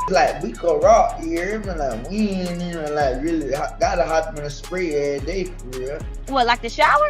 Like we could rock here, but like we ain't even like really gotta hop in a spray every day for real. What, like the shower?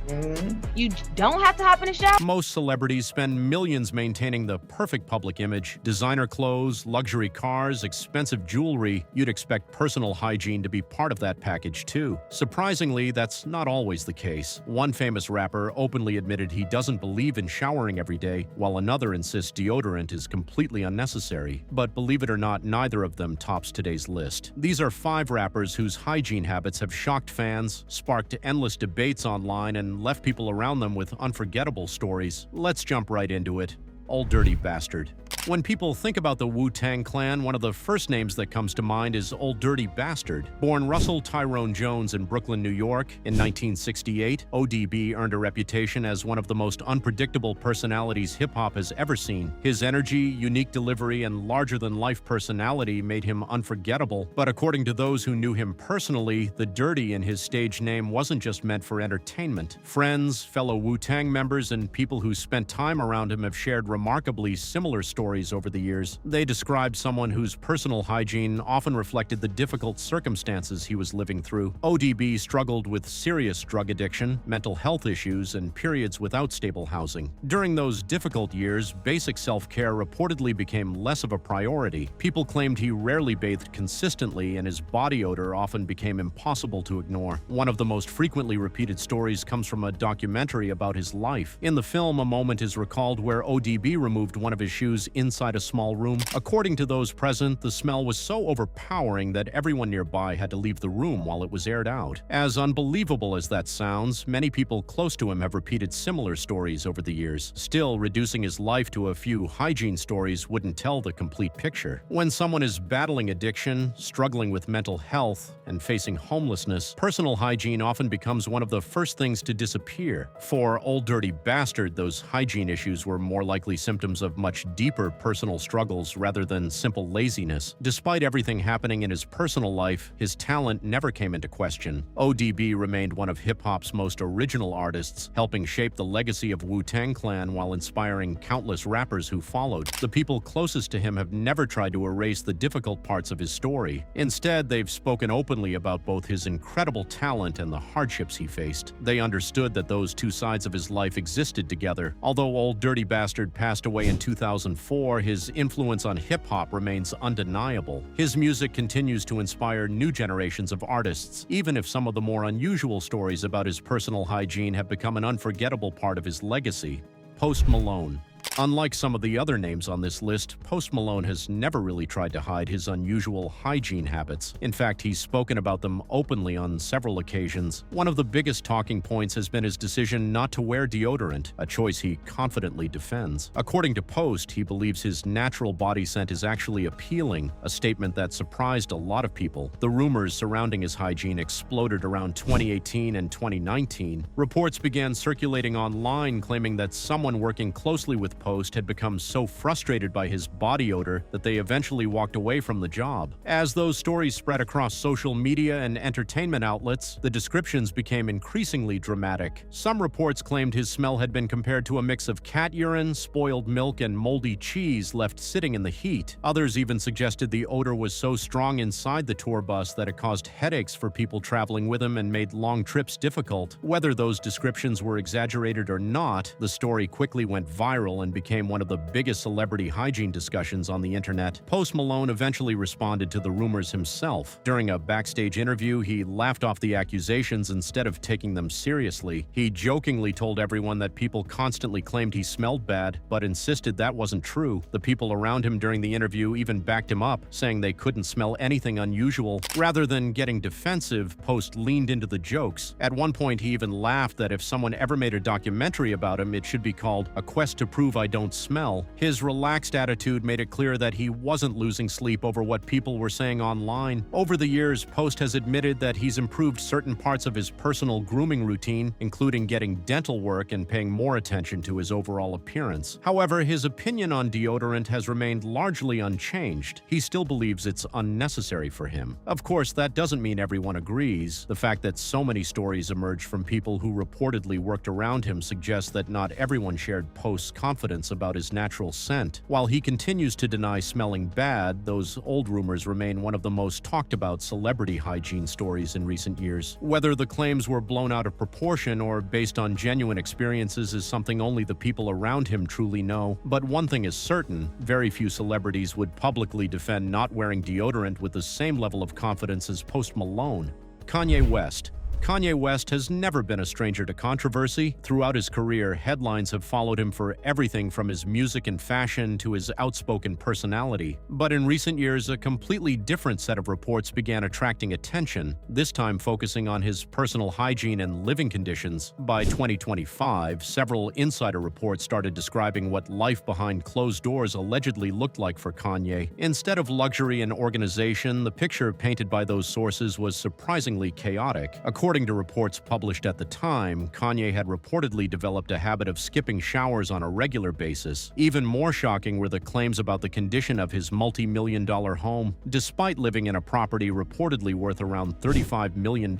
Mm-hmm. You don't have to hop in the shower? Most celebrities spend millions maintaining the perfect public image. Designer clothes, luxury cars, expensive jewelry. You'd expect personal hygiene to be part of that package too. Surprisingly, that's not always the case. One famous rapper openly admitted he doesn't believe in showering every day, while another insists deodorant is completely unnecessary. But believe it or not, neither of them tops today's list. These are 5 rappers whose hygiene habits have shocked fans, sparked endless debates online, and left people around them with unforgettable stories. Let's jump right into it. Old Dirty Bastard. When people think about the Wu-Tang Clan, one of the first names that comes to mind is Old Dirty Bastard. Born Russell Tyrone Jones in Brooklyn, New York in 1968, ODB earned a reputation as one of the most unpredictable personalities hip-hop has ever seen. His energy, unique delivery, and larger-than-life personality made him unforgettable. But according to those who knew him personally, the Dirty in his stage name wasn't just meant for entertainment. Friends, fellow Wu-Tang members, and people who spent time around him have shared remarkably similar stories over the years. They described someone whose personal hygiene often reflected the difficult circumstances he was living through. ODB struggled with serious drug addiction, mental health issues, and periods without stable housing. During those difficult years, basic self-care reportedly became less of a priority. People claimed he rarely bathed consistently, and his body odor often became impossible to ignore. One of the most frequently repeated stories comes from a documentary about his life. In the film, a moment is recalled where ODB removed one of his shoes inside a small room. According to those present, the smell was so overpowering that everyone nearby had to leave the room while it was aired out. As unbelievable as that sounds, many people close to him have repeated similar stories over the years. Still, reducing his life to a few hygiene stories wouldn't tell the complete picture. When someone is battling addiction, struggling with mental health, and facing homelessness, personal hygiene often becomes one of the first things to disappear. For Old Dirty Bastard, those hygiene issues were more likely symptoms of much deeper personal struggles rather than simple laziness. Despite everything happening in his personal life, his talent never came into question. ODB remained one of hip-hop's most original artists, helping shape the legacy of Wu-Tang Clan while inspiring countless rappers who followed. The people closest to him have never tried to erase the difficult parts of his story. Instead, they've spoken openly about both his incredible talent and the hardships he faced. They understood that those two sides of his life existed together. Although Old Dirty Bastard passed away in 2004, his influence on hip-hop remains undeniable. His music continues to inspire new generations of artists, even if some of the more unusual stories about his personal hygiene have become an unforgettable part of his legacy. Post Malone. Unlike some of the other names on this list, Post Malone has never really tried to hide his unusual hygiene habits. In fact, he's spoken about them openly on several occasions. One of the biggest talking points has been his decision not to wear deodorant, a choice he confidently defends. According to Post, he believes his natural body scent is actually appealing, a statement that surprised a lot of people. The rumors surrounding his hygiene exploded around 2018 and 2019. Reports began circulating online claiming that someone working closely with Post had become so frustrated by his body odor that they eventually walked away from the job. As those stories spread across social media and entertainment outlets, the descriptions became increasingly dramatic. Some reports claimed his smell had been compared to a mix of cat urine, spoiled milk, and moldy cheese left sitting in the heat. Others even suggested the odor was so strong inside the tour bus that it caused headaches for people traveling with him and made long trips difficult. Whether those descriptions were exaggerated or not, the story quickly went viral and became one of the biggest celebrity hygiene discussions on the internet. Post Malone eventually responded to the rumors himself. During a backstage interview, he laughed off the accusations instead of taking them seriously. He jokingly told everyone that people constantly claimed he smelled bad, but insisted that wasn't true. The people around him during the interview even backed him up, saying they couldn't smell anything unusual. Rather than getting defensive, Post leaned into the jokes. At one point, he even laughed that if someone ever made a documentary about him, it should be called A Quest to Prove I Don't Smell. His relaxed attitude made it clear that he wasn't losing sleep over what people were saying online. Over the years, Post has admitted that he's improved certain parts of his personal grooming routine, including getting dental work and paying more attention to his overall appearance. However, his opinion on deodorant has remained largely unchanged. He still believes it's unnecessary for him. Of course, that doesn't mean everyone agrees. The fact that so many stories emerged from people who reportedly worked around him suggests that not everyone shared Post's confidence confidence about his natural scent. While he continues to deny smelling bad, those old rumors remain one of the most talked about celebrity hygiene stories in recent years. Whether the claims were blown out of proportion or based on genuine experiences is something only the people around him truly know. But one thing is certain, very few celebrities would publicly defend not wearing deodorant with the same level of confidence as Post Malone. Kanye West. Kanye West has never been a stranger to controversy. Throughout his career, headlines have followed him for everything from his music and fashion to his outspoken personality. But in recent years, a completely different set of reports began attracting attention, this time focusing on his personal hygiene and living conditions. By 2025, several insider reports started describing what life behind closed doors allegedly looked like for Kanye. Instead of luxury and organization, the picture painted by those sources was surprisingly chaotic. According to reports published at the time, Kanye had reportedly developed a habit of skipping showers on a regular basis. Even more shocking were the claims about the condition of his multi-million-dollar home. Despite living in a property reportedly worth around $35 million,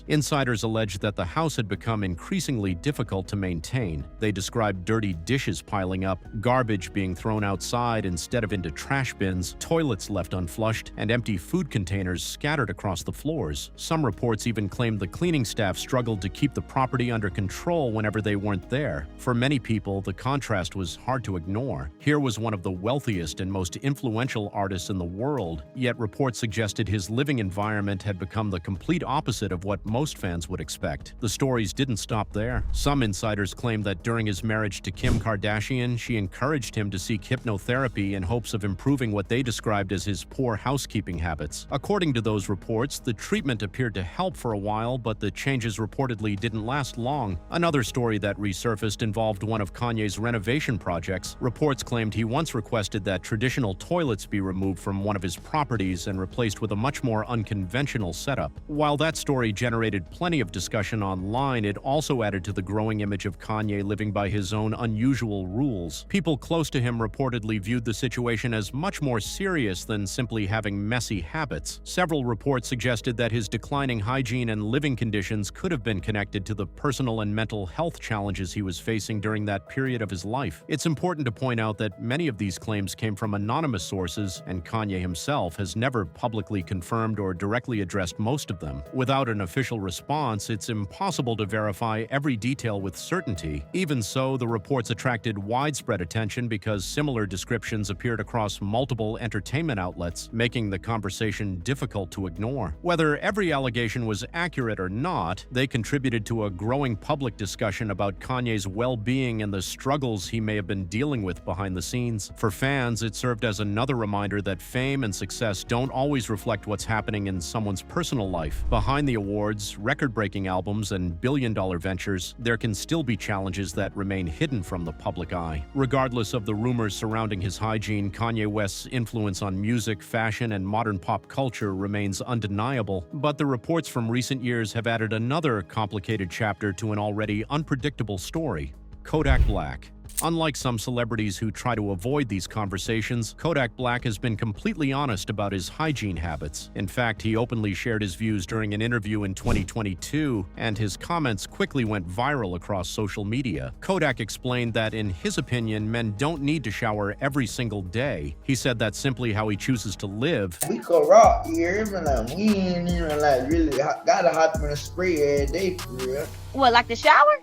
insiders alleged that the house had become increasingly difficult to maintain. They described dirty dishes piling up, garbage being thrown outside instead of into trash bins, toilets left unflushed, and empty food containers scattered across the floors. Some reports even claimed the cleaning staff struggled to keep the property under control whenever they weren't there. For many people, the contrast was hard to ignore. Here was one of the wealthiest and most influential artists in the world, yet reports suggested his living environment had become the complete opposite of what most fans would expect. The stories didn't stop there. Some insiders claimed that during his marriage to Kim Kardashian, she encouraged him to seek hypnotherapy in hopes of improving what they described as his poor housekeeping habits. According to those reports, the treatment appeared to help for a while, but the changes reportedly didn't last long. Another story that resurfaced involved one of Kanye's renovation projects. Reports claimed he once requested that traditional toilets be removed from one of his properties and replaced with a much more unconventional setup. While that story generated plenty of discussion online, it also added to the growing image of Kanye living by his own unusual rules. People close to him reportedly viewed the situation as much more serious than simply having messy habits. Several reports suggested that his declining hygiene and living conditions could have been connected to the personal and mental health challenges he was facing during that period of his life. It's important to point out that many of these claims came from anonymous sources, and Kanye himself has never publicly confirmed or directly addressed most of them. Without an official response, it's impossible to verify every detail with certainty. Even so, the reports attracted widespread attention because similar descriptions appeared across multiple entertainment outlets, making the conversation difficult to ignore. Whether every allegation was accurate or not, they contributed to a growing public discussion about Kanye's well-being and the struggles he may have been dealing with behind the scenes. For fans, it served as another reminder that fame and success don't always reflect what's happening in someone's personal life. Behind the awards, record-breaking albums, and billion-dollar ventures, there can still be challenges that remain hidden from the public eye. Regardless of the rumors surrounding his hygiene, Kanye West's influence on music, fashion, and modern pop culture remains undeniable, but the reports from recent years have added another complicated chapter to an already unpredictable story. Kodak Black. Unlike some celebrities who try to avoid these conversations, Kodak Black has been completely honest about his hygiene habits. In fact, he openly shared his views during an interview in 2022, and his comments quickly went viral across social media. Kodak explained that, in his opinion, men don't need to shower every single day. He said that's simply how he chooses to live. We could rock here, but like we ain't even like really gotta hop in a spray every day for real. What, like the shower?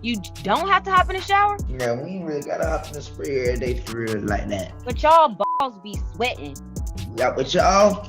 You don't have to hop in the shower? Yeah, we ain't really gotta hop in the spray every day for real like that. But y'all balls be sweating. Yeah, but y'all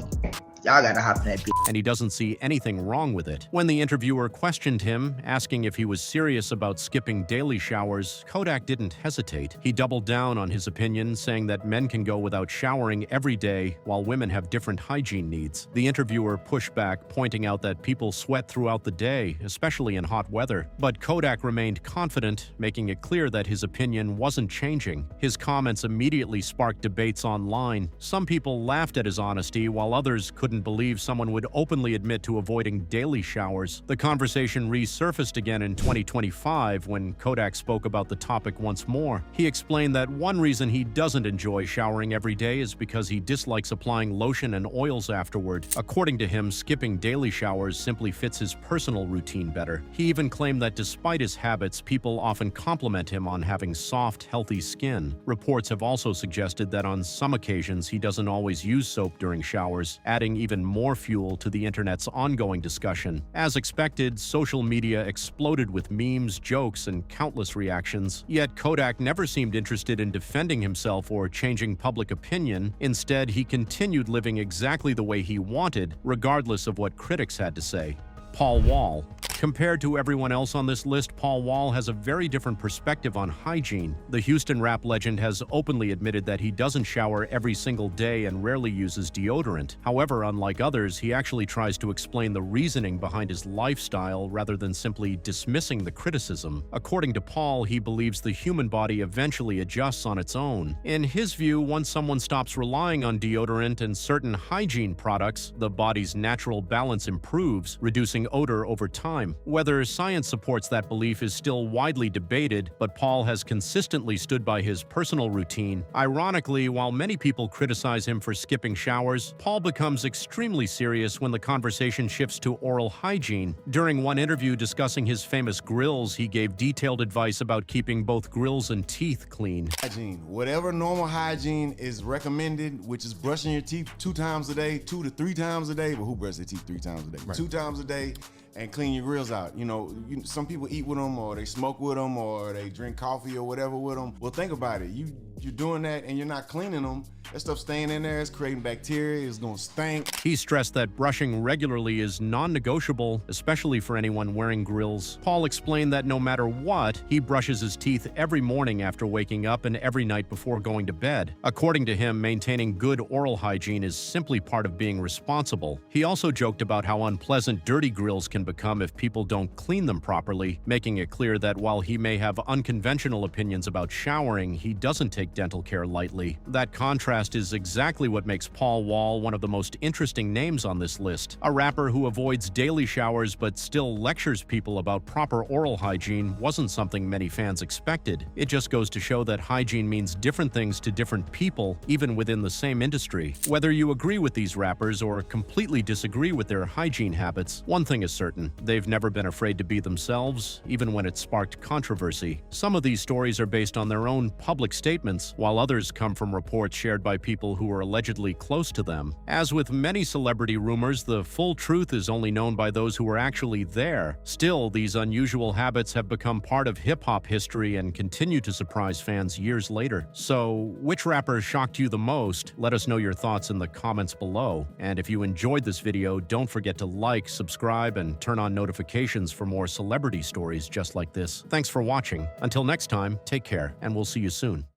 gotta hop in that bitch. And he doesn't see anything wrong with it. When the interviewer questioned him, asking if he was serious about skipping daily showers, Kodak didn't hesitate. He doubled down on his opinion, saying that men can go without showering every day while women have different hygiene needs. The interviewer pushed back, pointing out that people sweat throughout the day, especially in hot weather. But Kodak remained confident, making it clear that his opinion wasn't changing. His comments immediately sparked debates online. Some people laughed at his honesty, while others couldn't couldn't believe someone would openly admit to avoiding daily showers. The conversation resurfaced again in 2025 when Kodak spoke about the topic once more. He explained that one reason he doesn't enjoy showering every day is because he dislikes applying lotion and oils afterward. According to him, skipping daily showers simply fits his personal routine better. He even claimed that despite his habits, people often compliment him on having soft, healthy skin. Reports have also suggested that on some occasions he doesn't always use soap during showers, adding even more fuel to the internet's ongoing discussion. As expected, social media exploded with memes, jokes, and countless reactions. Yet Kodak never seemed interested in defending himself or changing public opinion. Instead, he continued living exactly the way he wanted, regardless of what critics had to say. Paul Wall. Compared to everyone else on this list, Paul Wall has a very different perspective on hygiene. The Houston rap legend has openly admitted that he doesn't shower every single day and rarely uses deodorant. However, unlike others, he actually tries to explain the reasoning behind his lifestyle rather than simply dismissing the criticism. According to Paul, he believes the human body eventually adjusts on its own. In his view, once someone stops relying on deodorant and certain hygiene products, the body's natural balance improves, reducing odor over time. Whether science supports that belief is still widely debated, but Paul has consistently stood by his personal routine. Ironically, while many people criticize him for skipping showers, Paul becomes extremely serious when the conversation shifts to oral hygiene. During one interview discussing his famous grills, he gave detailed advice about keeping both grills and teeth clean. Hygiene. Whatever normal hygiene is recommended, which is brushing your teeth 2 times a day, 2 to 3 times a day. But who brushes their teeth 3 times a day? Right. 2 times a day. And clean your grills out. You know, some people eat with them, or they smoke with them, or they drink coffee or whatever with them. Well, think about it. You're doing that and you're not cleaning them. That stuff staying in there is creating bacteria. It's gonna stink. He stressed that brushing regularly is non-negotiable, especially for anyone wearing grills. Paul explained that no matter what, he brushes his teeth every morning after waking up and every night before going to bed. According to him, maintaining good oral hygiene is simply part of being responsible. He also joked about how unpleasant dirty grills can become if people don't clean them properly, making it clear that while he may have unconventional opinions about showering, he doesn't take dental care lightly. That contrast is exactly what makes Paul Wall one of the most interesting names on this list. A rapper who avoids daily showers but still lectures people about proper oral hygiene wasn't something many fans expected. It just goes to show that hygiene means different things to different people, even within the same industry. Whether you agree with these rappers or completely disagree with their hygiene habits, one thing is certain: they've never been afraid to be themselves, even when it sparked controversy. Some of these stories are based on their own public statements, while others come from reports shared by people who are allegedly close to them. As with many celebrity rumors, the full truth is only known by those who were actually there. Still, these unusual habits have become part of hip-hop history and continue to surprise fans years later. So, which rapper shocked you the most? Let us know your thoughts in the comments below. And if you enjoyed this video, don't forget to like, subscribe, and turn on notifications for more celebrity stories just like this. Thanks for watching. Until next time, take care, and we'll see you soon.